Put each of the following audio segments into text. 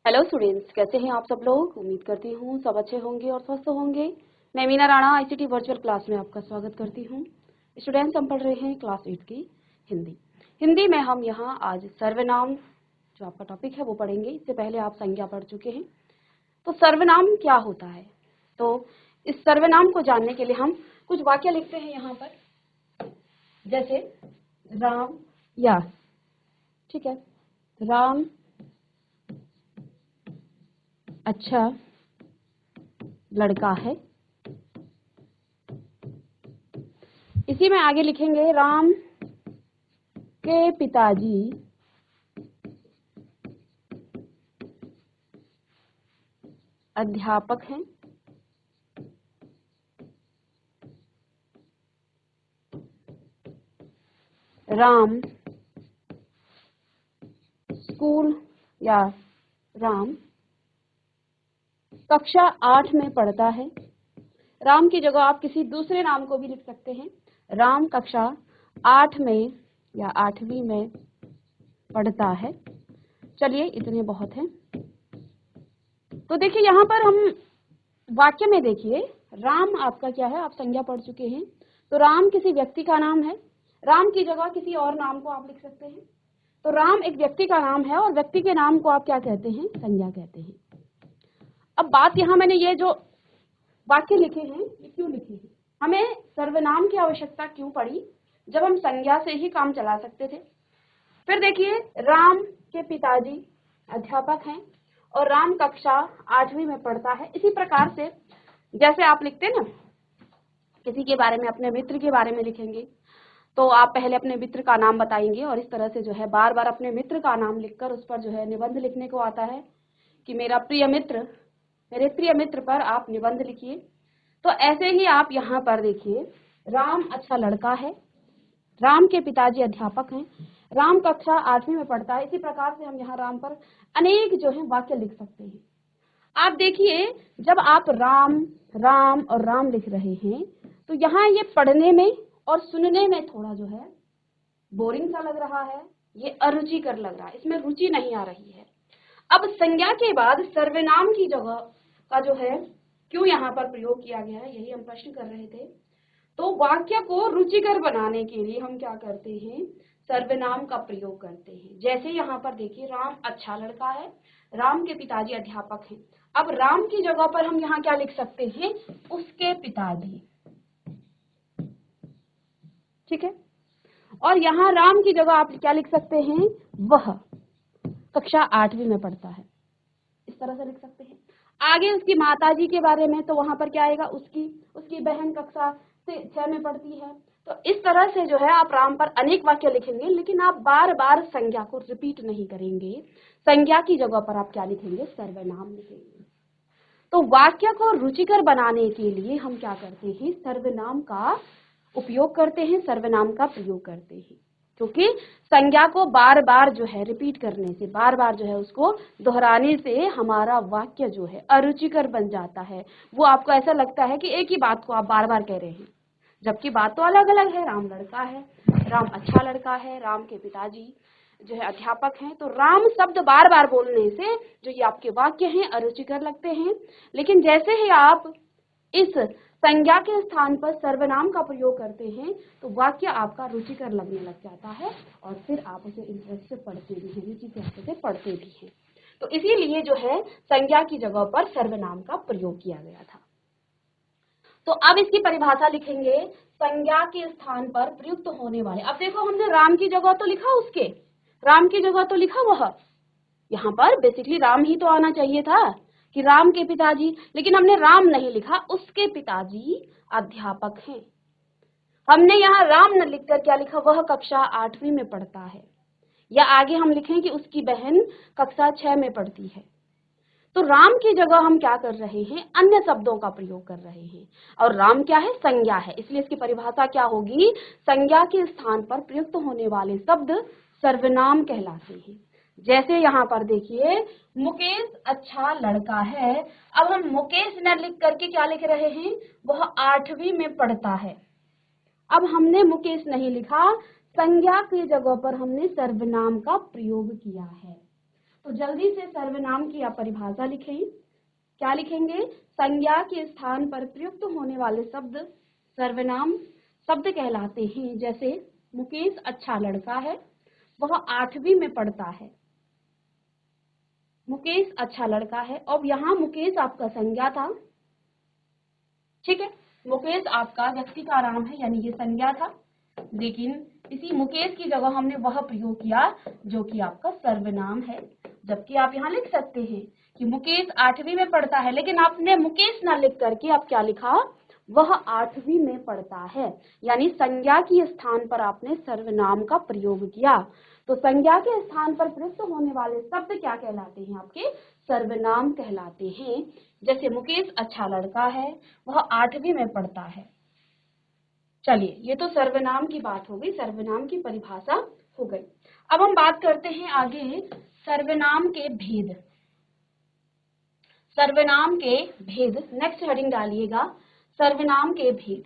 Hello students, कैसे हैं आप सब लोग। उम्मीद करती हूँ सब अच्छे होंगे और स्वस्थ होंगे। मैं Meena Rana ICT virtual class में आपका स्वागत करती हूँ। स्टूडेंट्स, हम पढ़ रहे हैं क्लास 8 की हिंदी में हम यहाँ आज सर्वनाम जो आपका टॉपिक है वो पढ़ेंगे। इससे पहले आप संज्ञा पढ़ चुके हैं। तो सर्वनाम क्या होता है, तो इस सर्वनाम को जानने के लिए हम कुछ वाक्य लिखते हैं यहाँ पर, जैसे राम या, ठीक है, राम अच्छा लड़का है। इसी में आगे लिखेंगे राम के पिताजी अध्यापक हैं। राम स्कूल या राम कक्षा 8 में पढ़ता है। राम की जगह आप किसी दूसरे नाम को भी लिख सकते हैं। राम कक्षा 8 में या 8वीं में पढ़ता है। चलिए, इतने बहुत हैं। तो देखिए यहाँ पर हम वाक्य में देखिए, राम आपका क्या है, आप संज्ञा पढ़ चुके हैं। तो राम किसी व्यक्ति का नाम है। राम की जगह किसी और नाम को आप लिख सकते हैं। तो राम एक व्यक्ति का नाम है और व्यक्ति के नाम को आप क्या कहते हैं, संज्ञा कहते हैं। अब बात यहाँ मैंने ये जो वाक्य लिखे हैं ये क्यों लिखे हैं, हमें सर्वनाम की आवश्यकता क्यों पड़ी जब हम संज्ञा से ही काम चला सकते थे। फिर देखिए, राम के पिताजी अध्यापक हैं और राम कक्षा 8वीं में पढ़ता है। इसी प्रकार से जैसे आप लिखते ना, किसी के बारे में, अपने मित्र के बारे में लिखेंगे तो आप पहले अपने मित्र का नाम बताएंगे और इस तरह से जो है बार बार अपने मित्र का नाम लिखकर उस पर जो है निबंध लिखने को आता है कि मेरा प्रिय मित्र, मेरे प्रिय मित्र पर आप निबंध लिखिए। तो ऐसे ही आप यहाँ पर देखिए, राम अच्छा लड़का है, राम के पिताजी अध्यापक हैं, राम कक्षा 8वीं में पढ़ता है। इसी प्रकार से हम यहाँ राम पर अनेक जो है वाक्य लिख सकते हैं। आप देखिए, जब आप राम राम और राम लिख रहे हैं तो यहाँ ये पढ़ने में और सुनने में थोड़ा जो है बोरिंग सा लग रहा है, ये अरुचिकर लग रहा है, इसमें रुचि नहीं आ रही है। अब संज्ञा के बाद सर्वनाम की जगह का जो है क्यों यहाँ पर प्रयोग किया गया है, यही हम प्रश्न कर रहे थे। तो वाक्य को रुचिकर बनाने के लिए हम क्या करते हैं, सर्वनाम का प्रयोग करते हैं। जैसे यहाँ पर देखिए, राम अच्छा लड़का है, राम के पिताजी अध्यापक हैं। अब राम की जगह पर हम यहाँ क्या लिख सकते हैं, उसके पिताजी, ठीक है। और यहाँ राम की जगह आप क्या लिख सकते हैं, वह कक्षा 8वीं में पढ़ता है, इस तरह से लिख सकते हैं। आगे उसकी माताजी के बारे में, तो वहां पर क्या आएगा, उसकी बहन कक्षा 6 में पढ़ती है। तो इस तरह से जो है आप राम पर अनेक वाक्य लिखेंगे, लेकिन आप बार बार संज्ञा को रिपीट नहीं करेंगे। संज्ञा की जगह पर आप क्या लिखेंगे, सर्वनाम लिखेंगे। तो वाक्य को रुचिकर बनाने के लिए हम क्या करते हैं, सर्वनाम का उपयोग करते हैं, सर्वनाम का प्रयोग करते हैं। क्योंकि संज्ञा को बार बार जो है रिपीट करने से, बार बार जो है उसको दोहराने से हमारा वाक्य जो है अरुचिकर बन जाता है। वो आपको ऐसा लगता है कि एक ही बात को आप बार बार कह रहे हैं, जबकि बात तो अलग अलग है। राम लड़का है, राम अच्छा लड़का है, राम के पिताजी जो है अध्यापक हैं। तो राम शब्द बार बार बोलने से जो ये आपके वाक्य हैं अरुचिकर लगते हैं। लेकिन जैसे ही आप इस संज्ञा के स्थान पर सर्वनाम का प्रयोग करते हैं तो वाक्य आपका रुचिकर लगने लग जाता है और फिर आप उसे इंटरेस्ट से पढ़ते भी हैं, रुचि से पढ़ते भी हैं। तो इसीलिए जो है संज्ञा की जगह पर सर्वनाम का प्रयोग किया गया था। तो अब इसकी परिभाषा लिखेंगे, संज्ञा के स्थान पर प्रयुक्त होने वाले। अब देखो, हमने राम की जगह तो लिखा उसके, राम की जगह तो लिखा वह, यहाँ पर बेसिकली राम ही तो आना चाहिए था कि राम के पिताजी, लेकिन हमने राम नहीं लिखा, उसके पिताजी अध्यापक हैं। हमने यहाँ राम न लिखकर क्या लिखा, वह कक्षा 8वीं में पढ़ता है। या आगे हम लिखें कि उसकी बहन कक्षा 6 में पढ़ती है। तो राम की जगह हम क्या कर रहे हैं, अन्य शब्दों का प्रयोग कर रहे हैं। और राम क्या है, संज्ञा है, इसलिए इसकी परिभाषा क्या होगी, संज्ञा के स्थान पर प्रयुक्त होने वाले शब्द सर्वनाम कहलाते हैं। जैसे यहाँ पर देखिए, मुकेश अच्छा लड़का है। अब हम मुकेश न लिख करके क्या लिख रहे हैं, वह 8वीं में पढ़ता है। अब हमने मुकेश नहीं लिखा, संज्ञा की जगह पर हमने सर्वनाम का प्रयोग किया है। तो जल्दी से सर्वनाम की आप परिभाषा लिखें। क्या लिखेंगे? संज्ञा के स्थान पर प्रयुक्त होने वाले शब्द सर्वनाम शब्द कहलाते हैं। जैसे मुकेश अच्छा लड़का है, वह 8वीं में पढ़ता है। मुकेश अच्छा लड़का है। अब यहाँ मुकेश आपका संज्ञा था, ठीक है, मुकेश आपका व्यक्ति का नाम है, यानी ये संज्ञा था, लेकिन इसी मुकेश की जगह हमने वह प्रयोग किया जो कि आपका सर्वनाम है। जबकि आप यहाँ लिख सकते हैं कि मुकेश 8वीं में पढ़ता है, लेकिन आपने मुकेश ना लिख करके आप क्या लिखा? वह 8वीं में पढ़ता है, यानी संज्ञा के स्थान पर आपने सर्वनाम का प्रयोग किया। तो संज्ञा के स्थान पर प्रयुक्त होने वाले शब्द क्या कहलाते हैं? आपके सर्वनाम कहलाते हैं। जैसे मुकेश अच्छा लड़का है, वह 8वीं में पढ़ता है। चलिए, ये तो सर्वनाम की बात हो गई, सर्वनाम की परिभाषा हो गई। अब हम बात करते हैं आगे सर्वनाम के भेद। सर्वनाम के भेद, नेक्स्ट हेडिंग डालिएगा, सर्वनाम के भेद।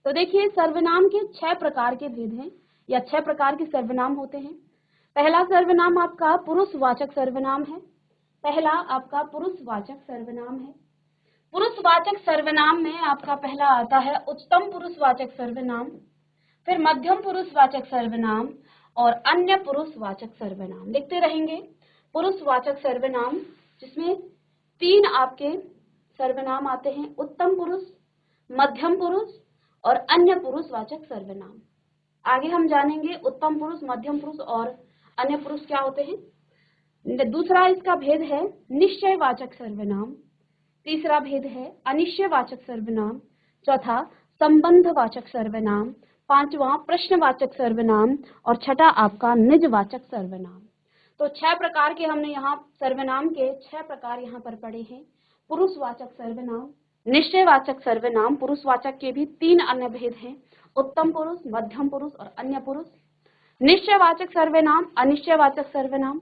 तो देखिए, सर्वनाम के 6 प्रकार के भेद हैं, या 6 प्रकार के सर्वनाम होते हैं। पहला सर्वनाम आपका पुरुषवाचक सर्वनाम है। पहला आपका पुरुषवाचक सर्वनाम है। पुरुषवाचक सर्वनाम में आपका पहला आता है उच्चतम पुरुषवाचक सर्वनाम, फिर मध्यम पुरुषवाचक सर्वनाम और अन्य पुरुषवाचक सर्वनाम। लिखते रहेंगे पुरुषवाचक सर्वनाम, जिसमें 3 आपके सर्वनाम आते हैं, उत्तम पुरुष, मध्यम पुरुष और अन्य पुरुषवाचक सर्वनाम। आगे हम जानेंगे उत्तम पुरुष, मध्यम पुरुष और अन्य पुरुष क्या होते हैं। दूसरा इसका भेद है निश्चयवाचक सर्वनाम। तीसरा भेद है अनिश्चयवाचक सर्वनाम। चौथा संबंधवाचक सर्वनाम। पांचवा प्रश्नवाचक सर्वनाम और छठा आपका निजवाचक सर्वनाम। तो 6 प्रकार के हमने यहाँ सर्वनाम के 6 प्रकार यहाँ पर पढ़े हैं। पुरुषवाचक सर्वनाम, निश्चयवाचक सर्वनाम, पुरुषवाचक के भी 3 अन्य भेद हैं, उत्तम पुरुष, मध्यम पुरुष और अन्य पुरुष। निश्चयवाचक सर्वनाम, अनिश्चयवाचक सर्वनाम,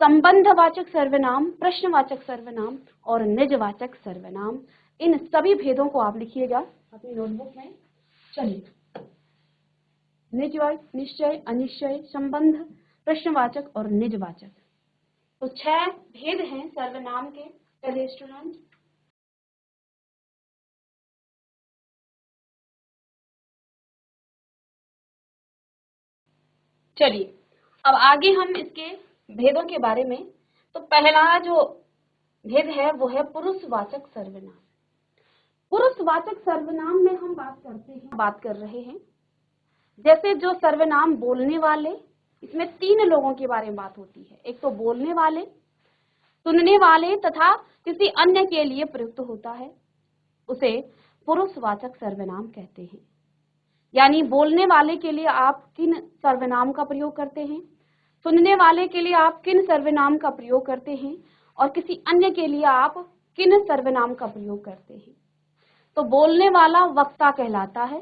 संबंधवाचक सर्वनाम, प्रश्नवाचक सर्वनाम और निजवाचक सर्वनाम। इन सभी भेदों को आप लिखिएगा अपनी नोटबुक में। चलिए, निश्चय, अनिश्चय, संबंध, प्रश्नवाचक और निजवाचक, तो 6 भेद हैं सर्वनाम के। चलिए स्टूडेंट, चलिए अब आगे हम इसके भेदों के बारे में। तो पहला जो भेद है वो है पुरुषवाचक सर्वनाम। पुरुषवाचक सर्वनाम में हम बात कर रहे हैं जैसे जो सर्वनाम बोलने वाले, इसमें 3 लोगों के बारे में बात होती है। एक तो बोलने वाले, सुनने वाले तथा किसी अन्य के लिए प्रयुक्त होता है, उसे पुरुषवाचक सर्वनाम कहते हैं। यानी बोलने वाले के लिए आप किन सर्वनाम का प्रयोग करते हैं, सुनने वाले के लिए आप किन सर्वनाम का प्रयोग करते हैं और किसी अन्य के लिए आप किन सर्वनाम का प्रयोग करते हैं। तो बोलने वाला वक्ता कहलाता है,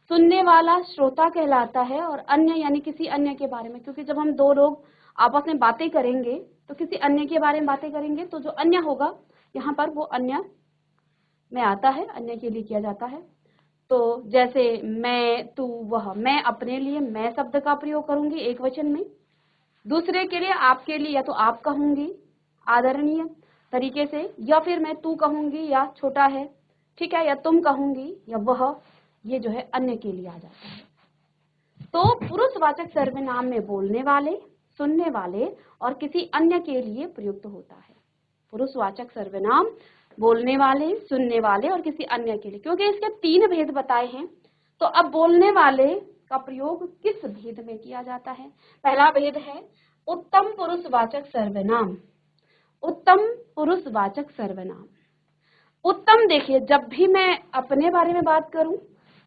सुनने वाला श्रोता कहलाता है और अन्य यानी किसी अन्य के बारे में, क्योंकि जब हम 2 लोग आपस में बातें करेंगे तो किसी अन्य के बारे में बातें करेंगे, तो जो अन्य होगा यहाँ पर वो अन्य में आता है, अन्य के लिए किया जाता है। तो जैसे मैं, तू, वह, मैं अपने लिए मैं शब्द का प्रयोग करूंगी एक वचन में, दूसरे के लिए आपके लिए या तो आप कहूंगी आदरणीय तरीके से, या फिर मैं तू कहूंगी या छोटा है, ठीक है, या तुम कहूंगी या वह, ये जो है अन्य के लिए आ जाता है। तो पुरुषवाचक सर्वनाम में बोलने वाले, सुनने वाले और किसी अन्य के लिए प्रयुक्त होता है। पुरुषवाचक सर्वनाम बोलने वाले, सुनने वाले और किसी अन्य के लिए, क्योंकि इसके 3 भेद बताए हैं। तो अब बोलने वाले का प्रयोग किस भेद में किया जाता है? पहला भेद है उत्तम पुरुषवाचक सर्वनाम। उत्तम पुरुषवाचक सर्वनाम, उत्तम, देखिए जब भी मैं अपने बारे में बात करूं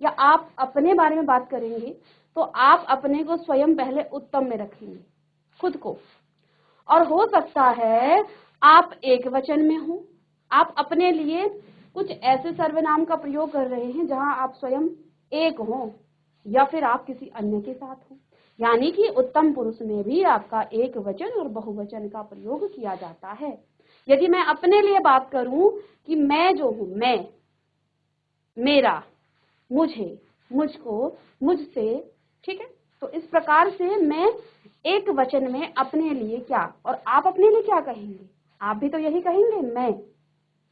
या आप अपने बारे में बात करेंगे तो आप अपने को स्वयं पहले उत्तम में रखेंगे, खुद को, और हो सकता है आप एक वचन में हो, आप अपने लिए कुछ ऐसे सर्वनाम का प्रयोग कर रहे हैं जहां आप स्वयं एक हो या फिर आप किसी अन्य के साथ हो, यानी कि उत्तम पुरुष में भी आपका एक वचन और बहुवचन का प्रयोग किया जाता है। यदि मैं अपने लिए बात करूं कि मैं जो हूं, मैं, मेरा, मुझे, मुझको, मुझसे, ठीक है, तो इस प्रकार से मैं एक वचन में अपने लिए क्या, और आप अपने लिए क्या कहेंगे? आप भी तो यही कहेंगे, मैं,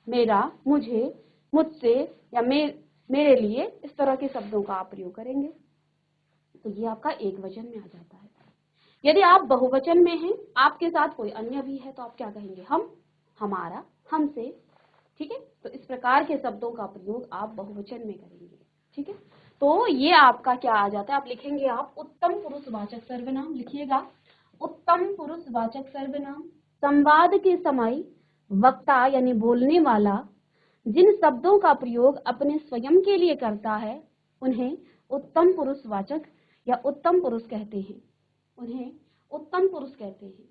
मेरा, मुझे, मुझसे या मेरे लिए, इस तरह के शब्दों का आप प्रयोग करेंगे। तो ये आपका एक वचन में आ जाता है। यदि आप बहुवचन में हैं, आपके साथ कोई अन्य भी है, तो आप क्या कहेंगे? हम, हमारा, हमसे। ठीक है, तो इस प्रकार के शब्दों का प्रयोग आप बहुवचन में करेंगे। ठीक है, तो ये आपका क्या आ जाता है? आप लिखेंगे, आप उत्तम पुरुषवाचक सर्वनाम लिखिएगा। उत्तम पुरुषवाचक सर्वनाम, संवाद के समय वक्ता यानी बोलने वाला जिन शब्दों का प्रयोग अपने स्वयं के लिए करता है, उन्हें उत्तम पुरुषवाचक या उत्तम पुरुष कहते हैं। उन्हें उत्तम पुरुष कहते हैं।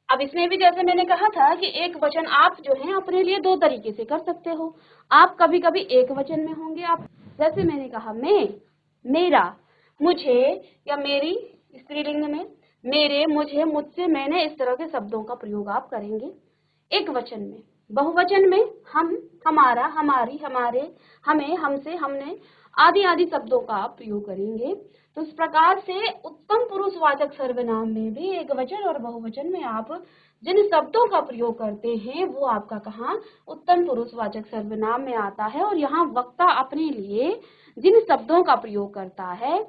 अब इसमें भी जैसे मैंने कहा था कि एक वचन आप जो है अपने लिए दो तरीके से कर सकते हो। आप कभी कभी एक वचन में होंगे, आप जैसे मैंने कहा, मैं, मेरा, मुझे या मेरी, स्त्रीलिंग में मेरे, मुझे, मुझसे, मैंने, इस तरह के शब्दों का प्रयोग आप करेंगे एक वचन में। बहुवचन में हम, हमारा, हमारी, हमारे, हमें, हमसे, हमने आदि आदि शब्दों का आप प्रयोग करेंगे। तो इस प्रकार से उत्तम पुरुषवाचक सर्वनाम में भी एक वचन और बहुवचन में आप जिन शब्दों का प्रयोग करते हैं वो आपका कहाँ उत्तम पुरुषवाचक सर्वनाम में आता है। और यहाँ वक्ता अपने लिए जिन शब्दों का प्रयोग करता है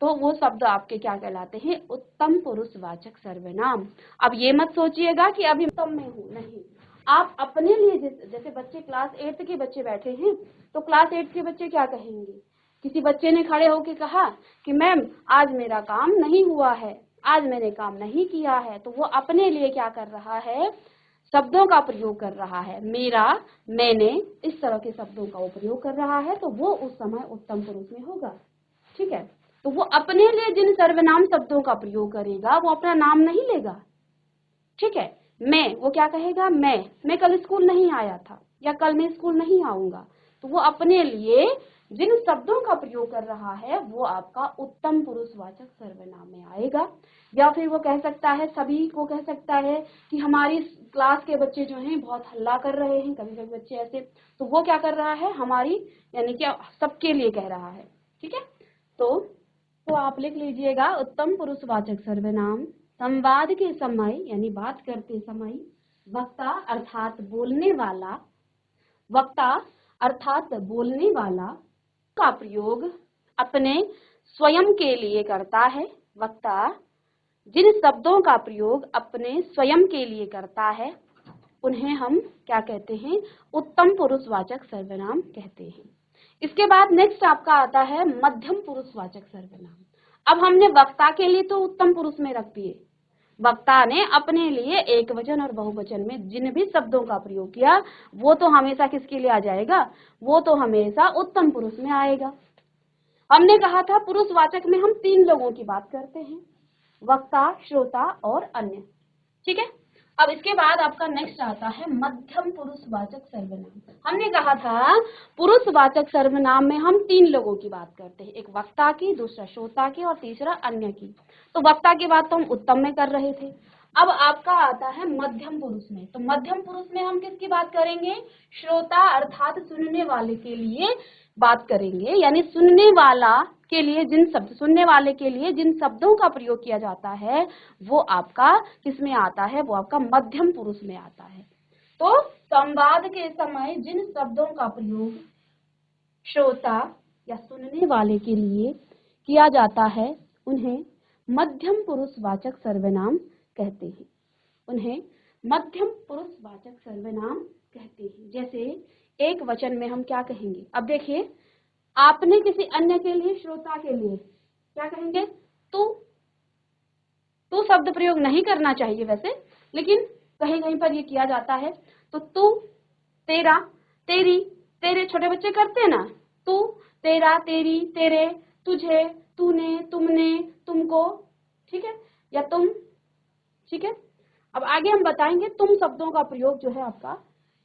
तो वो शब्द आपके क्या कहलाते हैं? उत्तम पुरुषवाचक सर्वनाम। अब ये मत सोचिएगा कि अभी उत्तम में हूँ, नहीं। आप अपने लिए जैसे बच्चे क्लास 8 के बच्चे बैठे हैं, तो क्लास 8 के बच्चे क्या कहेंगे? किसी बच्चे ने खड़े होकर कहा कि मैम आज मेरा काम नहीं हुआ है, आज मैंने काम नहीं किया है, तो वो अपने लिए क्या कर रहा है? शब्दों का प्रयोग कर रहा है, मेरा, मैंने, इस तरह के शब्दों का प्रयोग कर रहा है, तो वो उस समय उत्तम पुरुष में होगा। ठीक है, तो वो अपने लिए जिन सर्वनाम शब्दों का प्रयोग करेगा वो अपना नाम नहीं लेगा। ठीक है, मैं, वो क्या कहेगा? मैं कल स्कूल नहीं आया था या कल मैं स्कूल नहीं आऊंगा। तो वो अपने लिए जिन शब्दों का प्रयोग कर रहा है वो आपका उत्तम पुरुषवाचक सर्वनाम में आएगा। या फिर वो कह सकता है, सभी को कह सकता है कि हमारी क्लास के बच्चे जो हैं बहुत हल्ला कर रहे हैं, कभी कभी बच्चे ऐसे, तो वो क्या कर रहा है? हमारी यानी कि सबके लिए कह रहा है। ठीक है, तो आप लिख लीजिएगा, उत्तम पुरुषवाचक सर्वनाम संवाद के समय यानी बात करते समय वक्ता अर्थात बोलने वाला, वक्ता अर्थात बोलने वाला का प्रयोग अपने स्वयं के लिए करता है। वक्ता जिन शब्दों का प्रयोग अपने स्वयं के लिए करता है उन्हें हम क्या कहते हैं? उत्तम पुरुषवाचक सर्वनाम कहते हैं। इसके बाद नेक्स्ट आपका आता है मध्यम पुरुषवाचक सर्वनाम। अब हमने वक्ता के लिए तो उत्तम पुरुष में रख दिए, वक्ता ने अपने लिए एक वचन और बहुवचन में जिन भी शब्दों का प्रयोग किया वो तो हमेशा किसके लिए आ जाएगा? वो तो हमेशा उत्तम पुरुष में आएगा। हमने कहा था पुरुषवाचक में हम 3 लोगों की बात करते हैं, वक्ता, श्रोता और अन्य। ठीक है, अब इसके बाद आपका नेक्स्ट आता है मध्यम पुरुषवाचक सर्वनाम। हमने कहा था पुरुषवाचक सर्वनाम में हम 3 लोगों की बात करते हैं, एक वक्ता की, दूसरा श्रोता की और तीसरा अन्य की। तो वक्ता की बात तो हम उत्तम में कर रहे थे। अब आपका आता है मध्यम पुरुष में। तो मध्यम पुरुष में हम किसकी बात करेंगे? श्रोता अर्थात सुनने वाले के लिए बात करेंगे, यानी सुनने वाला के लिए जिन शब्द, सुनने वाले के लिए जिन शब्दों का प्रयोग किया जाता है वो आपका किसमें आता है? वो आपका मध्यम पुरुष में आता है। तो संवाद के समय जिन शब्दों का प्रयोग श्रोता या सुनने वाले के लिए किया जाता है उन्हें मध्यम पुरुषवाचक सर्वनाम कहते हैं। उन्हें मध्यम पुरुषवाचक सर्वनाम कहते हैं। जैसे एक वचन में हम क्या कहेंगे? अब देखिए, आपने किसी अन्य के लिए, श्रोता के लिए क्या कहेंगे? तू शब्द प्रयोग नहीं करना चाहिए वैसे, लेकिन कहीं कहीं पर ये किया जाता है। तो तू, तेरा, तेरी, तेरे छोटे बच्चे करते हैं ना, तू, तेरा, तेरी, तेरे, तुझे, तूने, तुमने, तुमको। ठीक है, या तुम। ठीक है, अब आगे हम बताएंगे तुम शब्दों का प्रयोग जो है आपका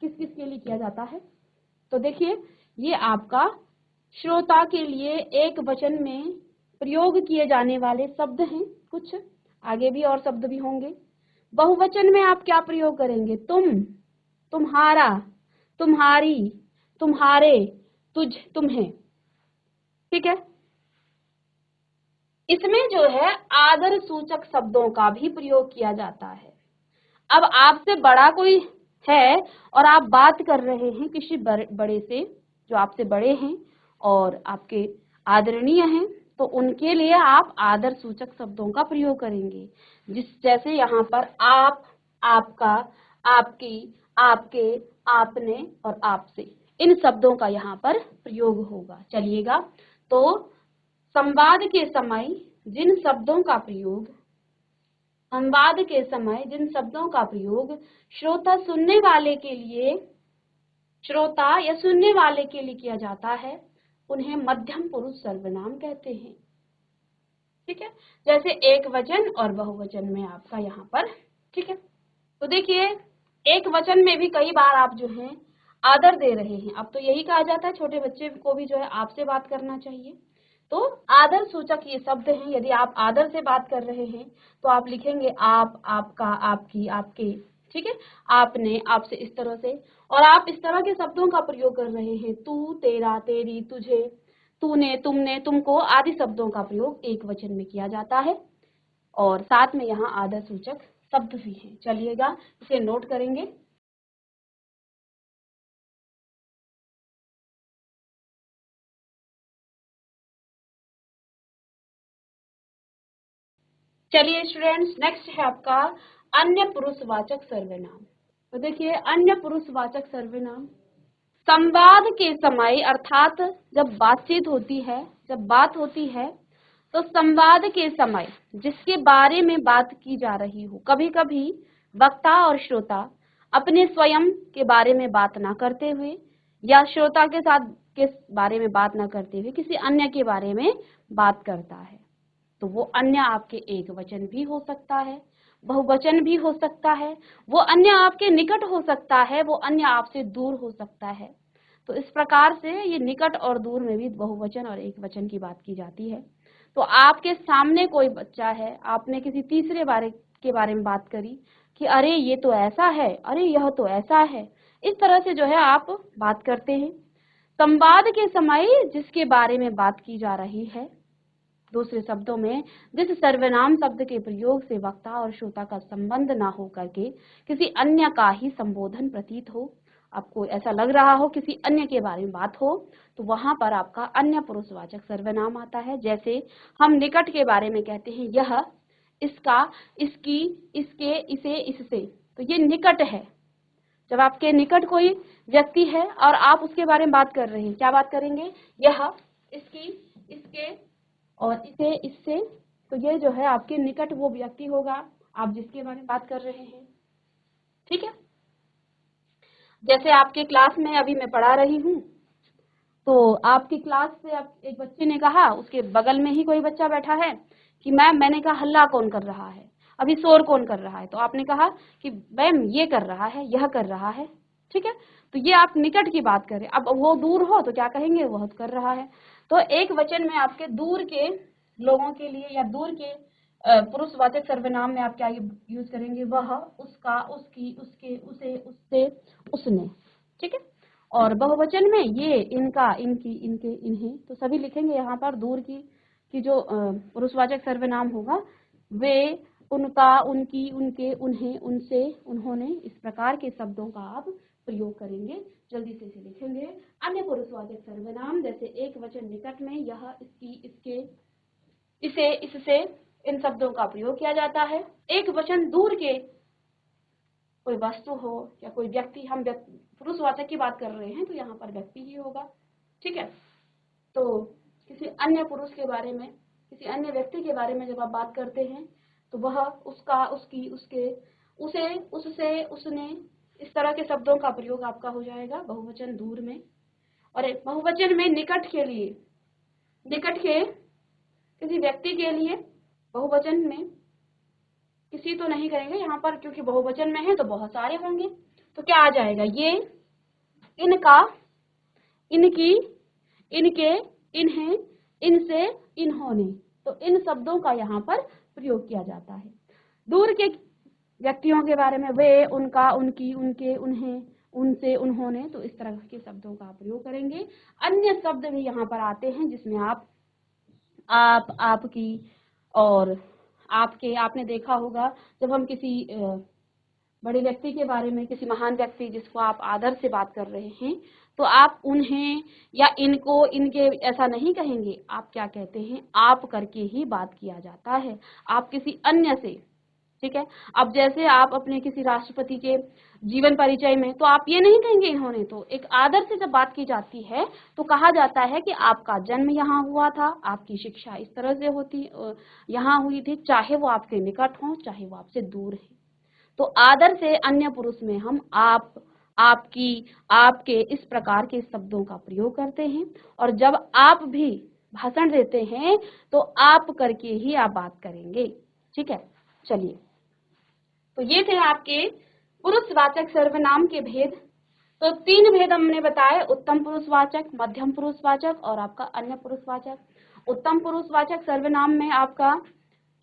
किस किस के लिए किया जाता है। तो देखिए, ये आपका श्रोता के लिए एक वचन में प्रयोग किए जाने वाले शब्द हैं, कुछ आगे भी और शब्द भी होंगे। बहुवचन में आप क्या प्रयोग करेंगे? तुम, तुम्हारा, तुम्हारी, तुम्हारे, तुझ, तुम्हें। ठीक है, इसमें जो है आदर सूचक शब्दों का भी प्रयोग किया जाता है। अब आपसे बड़ा कोई है और आप बात कर रहे हैं किसी बड़े से, जो आपसे बड़े हैं और आपके आदरणीय हैं, तो उनके लिए आप आदर सूचक शब्दों का प्रयोग करेंगे। जैसे यहाँ पर आप, आपका, आपकी, आपके, आपने और आपसे, इन शब्दों का यहाँ पर प्रयोग होगा। चलिएगा, तो संवाद के समय जिन शब्दों का प्रयोग संवाद के समय जिन शब्दों का प्रयोग श्रोता या सुनने वाले के लिए किया जाता है, उन्हें मध्यम पुरुष सर्वनाम कहते हैं। ठीक है, जैसे एक वचन और बहुवचन में आपका यहाँ पर। ठीक है, तो देखिए एक वचन में भी कई बार आप जो है आदर दे रहे हैं। अब तो यही कहा जाता है छोटे बच्चे को भी जो है आपसे बात करना चाहिए। तो आदर सूचक ये शब्द हैं। यदि आप आदर से बात कर रहे हैं तो आप लिखेंगे आप, आपका, आपकी, आपके। ठीक है, आपने, आपसे, इस तरह से। और आप इस तरह के शब्दों का प्रयोग कर रहे हैं, तू, तेरा, तेरी, तुझे, तूने, तुमने, तुमको आदि शब्दों का प्रयोग एक वचन में किया जाता है और साथ में यहाँ आदर सूचक शब्द भी हैं। चलिएगा, इसे नोट करेंगे। चलिए स्टूडेंट्स, नेक्स्ट है आपका अन्य पुरुषवाचक सर्वनाम। तो देखिए अन्य पुरुषवाचक सर्वनाम संवाद के समय, अर्थात जब बातचीत होती है, जब बात होती है, तो संवाद के समय जिसके बारे में बात की जा रही हो, कभी कभी वक्ता और श्रोता अपने स्वयं के बारे में बात ना करते हुए या श्रोता के साथ के बारे में बात ना करते हुए किसी अन्य के बारे में बात करता है, तो वो अन्य आपके एक वचन भी हो सकता है, बहुवचन भी हो सकता है, वो अन्य आपके निकट हो सकता है, वो अन्य आपसे दूर हो सकता है। तो इस प्रकार से ये निकट और दूर में भी बहुवचन और एक वचन की बात की जाती है। तो आपके सामने कोई बच्चा है, आपने किसी तीसरे के बारे में बात करी कि अरे ये तो ऐसा है, अरे यह तो ऐसा है, इस तरह से जो है आप बात करते हैं। संवाद के समय जिसके बारे में बात की जा रही है, दूसरे शब्दों में जिस सर्वनाम शब्द के प्रयोग से वक्ता और श्रोता का संबंध ना हो करके किसी अन्य का ही संबोधन प्रतीत हो, आपको ऐसा लग रहा हो किसी अन्य के बारे में बात हो, तो वहां पर आपका अन्य पुरुषवाचक सर्वनाम आता है। जैसे हम निकट के बारे में कहते हैं यह, इसका, इसकी, इसके, इसे, इससे, तो ये निकट है। जब आपके निकट कोई व्यक्ति है और आप उसके बारे में बात कर रहे हैं, क्या बात करेंगे? यह, इसकी, इसके और इसे, इससे, तो ये जो है आपके निकट वो व्यक्ति होगा आप जिसके बारे में बात कर रहे हैं। ठीक है, जैसे आपके क्लास में अभी मैं पढ़ा रही हूँ, तो आपकी क्लास से एक बच्चे ने कहा, उसके बगल में ही कोई बच्चा बैठा है कि मैम, मैंने कहा हल्ला कौन कर रहा है, अभी शोर कौन कर रहा है, तो आपने कहा कि मैम ये कर रहा है, यह कर रहा है। ठीक है, तो ये आप निकट की बात करें। अब वो दूर हो तो क्या कहेंगे? वह कर रहा है। तो एक वचन में आपके दूर के लोगों के लिए या दूर के पुरुषवाचक सर्वनाम में आप क्या यूज करेंगे? वह, उसका, उसकी, उसके, उसे, उससे, उसने। ठीक है, और बहुवचन में ये, इनका, इनकी, इनके, इन्हें, तो सभी लिखेंगे यहाँ पर। दूर की जो पुरुषवाचक सर्वनाम होगा वे, उनका, उनकी, उनके, उन्हें, उनसे, उन्होंने, इस प्रकार के शब्दों का आप प्रयोग करेंगे। जल्दी से इसे लिखेंगे। अन्य पुरुषवाचक सर्वनाम जैसे एक वचन निकट में यह, इसकी, इसके, इसे, इससे, इन शब्दों का प्रयोग किया जाता है। एक वचन दूर के कोई वस्तु हो या कोई व्यक्ति, हम पुरुषवाचक की बात कर रहे हैं तो यहाँ पर व्यक्ति ही होगा। ठीक है, तो किसी अन्य पुरुष के बारे में, किसी अन्य व्यक्ति के बारे में जब आप बात करते हैं तो वह, उसका, उसकी, उसके, उसे, उससे, उसने, इस तरह के शब्दों का प्रयोग आपका हो जाएगा बहुवचन दूर में। और एक बहुवचन में निकट के लिए, निकट के किसी व्यक्ति के लिए बहुवचन में किसी तो नहीं करेंगे यहाँ पर, क्योंकि बहुवचन में है तो बहुत सारे होंगे। तो क्या आ जाएगा? ये, इनका, इनकी, इनके, इन्हें, इनसे, इन्होंने, तो इन शब्दों का यहाँ पर प्रयोग किया जाता है। दूर के व्यक्तियों के बारे में वे, उनका, उनकी, उनके, उन्हें, उनसे, उन्होंने, तो इस तरह के शब्दों का प्रयोग करेंगे। अन्य शब्द भी यहाँ पर आते हैं जिसमें आप आप, आपकी और आपके। आपने देखा होगा जब हम किसी बड़े व्यक्ति के बारे में, किसी महान व्यक्ति जिसको आप आदर से बात कर रहे हैं, तो आप उन्हें या इनको, इनके ऐसा नहीं कहेंगे। आप क्या कहते हैं, आप करके ही बात किया जाता है, आप किसी अन्य से। ठीक है। अब जैसे आप अपने किसी राष्ट्रपति के जीवन परिचय में, तो आप ये नहीं कहेंगे इन्होंने, तो एक आदर से जब बात की जाती है तो कहा जाता है कि आपका जन्म यहाँ हुआ था, आपकी शिक्षा इस तरह से होती यहाँ हुई थी, चाहे वो आपके निकट हो चाहे वो आपसे दूर है। तो आदर से अन्य पुरुष में हम आप, आपकी, आपके इस प्रकार के शब्दों का प्रयोग करते हैं। और जब आप भी भाषण देते हैं तो आप करके ही आप बात करेंगे। ठीक है। चलिए, तो ये थे आपके पुरुषवाचक सर्वनाम के भेद। तो 3 भेद हमने बताए, उत्तम पुरुषवाचक, मध्यम पुरुषवाचक और आपका अन्य पुरुषवाचक। उत्तम पुरुषवाचक सर्वनाम में आपका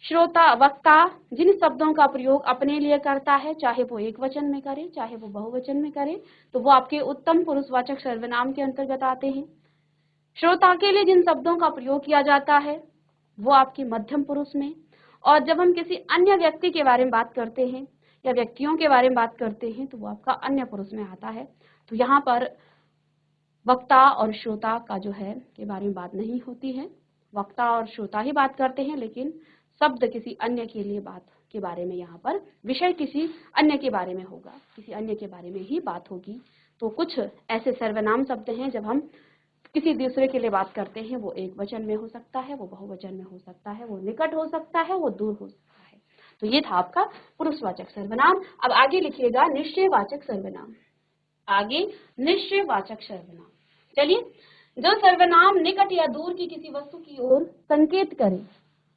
श्रोता, वक्ता जिन शब्दों का प्रयोग अपने लिए करता है, चाहे वो एक वचन में करे चाहे वो बहुवचन में करे, तो वो आपके उत्तम पुरुषवाचक सर्वनाम के अंतर्गत आते हैं। श्रोता के लिए जिन शब्दों का प्रयोग किया जाता है वो आपकी मध्यम पुरुष में। और जब हम किसी अन्य व्यक्ति के बारे में बात करते हैं या व्यक्तियों के बारे में बात करते हैं तो वो आपका अन्य पुरुष में आता है। तो यहाँ पर वक्ता और श्रोता का जो है के बारे में बात नहीं होती है। वक्ता और श्रोता ही बात करते हैं, लेकिन शब्द किसी अन्य के लिए बात के बारे में, यहाँ पर विषय किसी अन्य के बारे में होगा, किसी अन्य के बारे में ही बात होगी। तो कुछ ऐसे सर्वनाम शब्द हैं जब हम किसी दूसरे के लिए बात करते हैं, वो एक वचन में हो सकता है, वो बहुवचन में हो सकता है, वो निकट हो सकता है, वो दूर हो सकता है। तो ये था आपका पुरुषवाचक सर्वनाम। अब आगे लिखिएगा निश्चयवाचक सर्वनाम। आगे निश्चयवाचक सर्वनाम। चलिए, जो सर्वनाम निकट या दूर की किसी वस्तु की ओर संकेत करे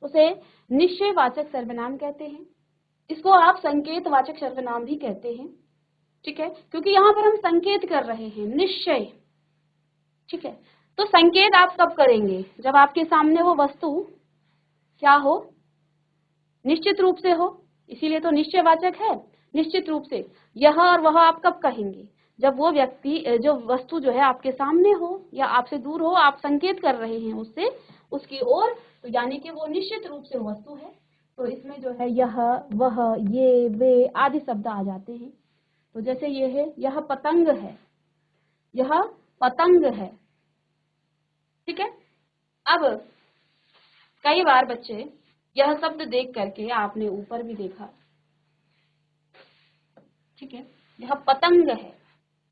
उसे निश्चयवाचक सर्वनाम कहते हैं। इसको आप संकेतवाचक सर्वनाम भी कहते हैं। ठीक है, क्योंकि यहाँ पर हम संकेत कर रहे हैं, निश्चय। ठीक है, तो संकेत आप कब करेंगे, जब आपके सामने वो वस्तु क्या हो, निश्चित रूप से हो। इसीलिए तो निश्चयवाचक है, निश्चित रूप से। यह और वह आप कब कहेंगे, जब वो व्यक्ति, जो वस्तु जो है आपके सामने हो या आपसे दूर हो, आप संकेत कर रहे हैं उससे, उसकी ओर, तो यानी कि वो निश्चित रूप से वस्तु है। तो इसमें जो है यह, वह, ये, वे आदि शब्द आ जाते हैं। तो जैसे ये है, यह पतंग है, यह पतंग है। ठीक है। अब कई बार बच्चे यह शब्द देख करके, आपने ऊपर भी देखा, ठीक है, यह पतंग है।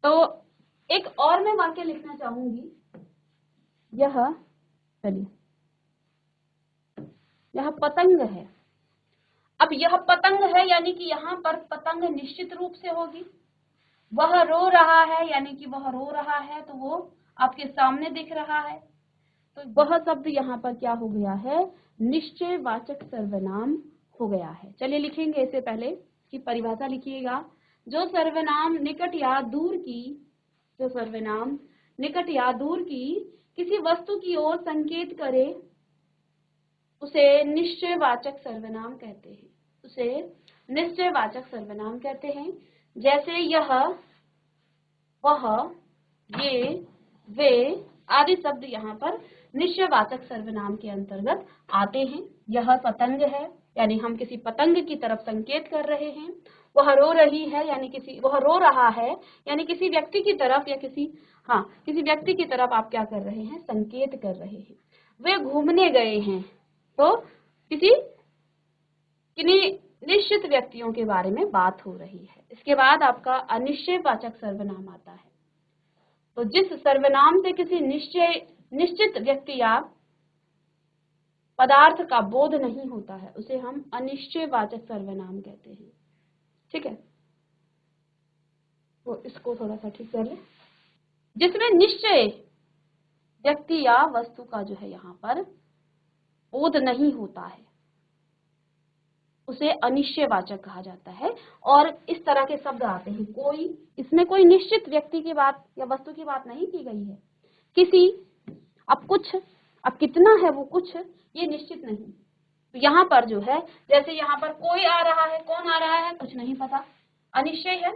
तो एक और मैं वाक्य लिखना चाहूंगी, यह, चलिए, यह पतंग है। अब यह पतंग है यानी कि यहाँ पर पतंग निश्चित रूप से होगी। वह रो रहा है यानी कि वह रो रहा है, तो वो आपके सामने दिख रहा है। तो वह शब्द यहाँ पर क्या हो गया है, निश्चयवाचक सर्वनाम हो गया है। चलिए लिखेंगे, इससे पहले कि परिभाषा लिखिएगा। जो सर्वनाम निकट या दूर की, जो सर्वनाम निकट या दूर की किसी वस्तु की ओर संकेत करे उसे निश्चयवाचक सर्वनाम कहते हैं, उसे निश्चयवाचक सर्वनाम कहते हैं। जैसे यह, वह, ये, वे आदि शब्द यहाँ पर निश्चयवाचक सर्वनाम के अंतर्गत आते हैं। यह पतंग है यानी हम किसी पतंग की तरफ संकेत कर रहे हैं। वह रो रही है यानी वह रो रहा है यानी किसी व्यक्ति की तरफ, या किसी व्यक्ति की तरफ आप क्या कर रहे हैं, संकेत कर रहे हैं। वे घूमने गए हैं, तो किन्हीं निश्चित व्यक्तियों के बारे में बात हो रही है। इसके बाद आपका अनिश्चयवाचक सर्वनाम आता है। तो जिस सर्वनाम से किसी निश्चित व्यक्ति या पदार्थ का बोध नहीं होता है उसे हम अनिश्चयवाचक सर्वनाम कहते हैं। ठीक है, तो इसको थोड़ा सा ठीक कर ले। जिसमें निश्चय व्यक्ति या वस्तु का जो है यहाँ पर बोध नहीं होता है उसे अनिश्चयवाचक कहा जाता है। और इस तरह के शब्द आते हैं, इसमें कोई निश्चित व्यक्ति की बात या वस्तु की बात नहीं की गई है। किसी, अब कुछ, अब कितना है वो कुछ, ये निश्चित नहीं। तो यहाँ पर जो है, जैसे यहाँ पर कोई आ रहा है, कौन आ रहा है कुछ नहीं पता, अनिश्चय है।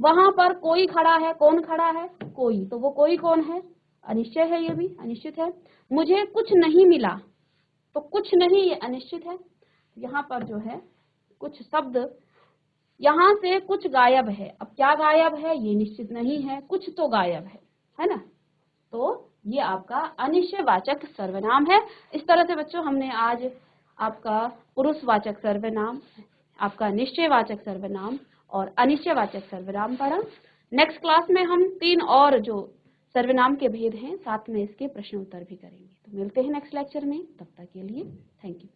वहां पर कोई खड़ा है, कौन खड़ा है, कोई, तो वो कोई कौन है, अनिश्चय है, ये भी अनिश्चित है। मुझे कुछ नहीं मिला, तो कुछ नहीं, ये अनिश्चित है। यहाँ पर जो है कुछ शब्द, यहाँ से कुछ गायब है। अब क्या गायब है ये निश्चित नहीं है, कुछ तो गायब है ना। तो ये आपका अनिश्चयवाचक सर्वनाम है। इस तरह से बच्चों हमने आज आपका पुरुषवाचक सर्वनाम, आपका निश्चयवाचक सर्वनाम और अनिश्चयवाचक सर्वनाम पढ़ा। नेक्स्ट क्लास में हम 3 और जो सर्वनाम के भेद हैं साथ में इसके प्रश्न उत्तर भी करेंगे। तो मिलते हैं नेक्स्ट लेक्चर में, तब तक के लिए थैंक यू।